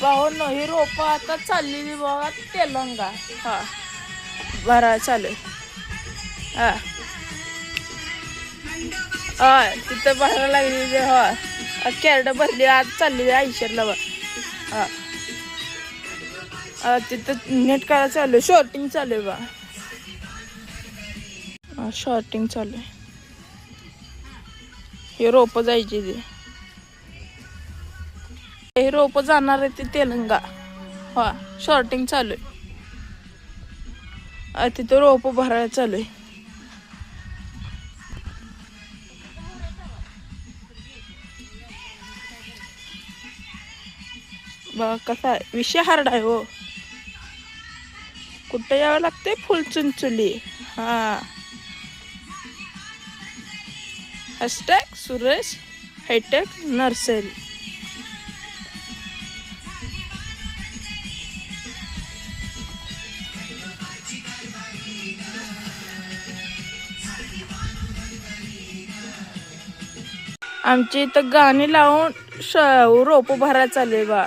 भावांनो ही रोप आता चाललेली बघा तेलंगा. हा भरा चालू हा हा तिथं भरायला लागली. हा कॅरेट भरली आज चाललेली आयशरला बघ. हा तिथं नेट काय चालू आहे. शॉर्टिंग चालू आहे बा. शॉर्टिंग चालू आहे. हे रोप जायची ते. हे रोप जाणार आहे ते तेलंगा. हा शॉर्टिंग चालू आहे. तिथं रोप भरायला चालू आहे. बघा कसा आहे विषय हार्ड आहे हो. कुठं यावं लागतंय फुल चुनचुली. हा हॅशटॅग सुरेश हायटेक नर्सरी. आमची इथं गाणी लावून रोप भरायला चालू आहे बा.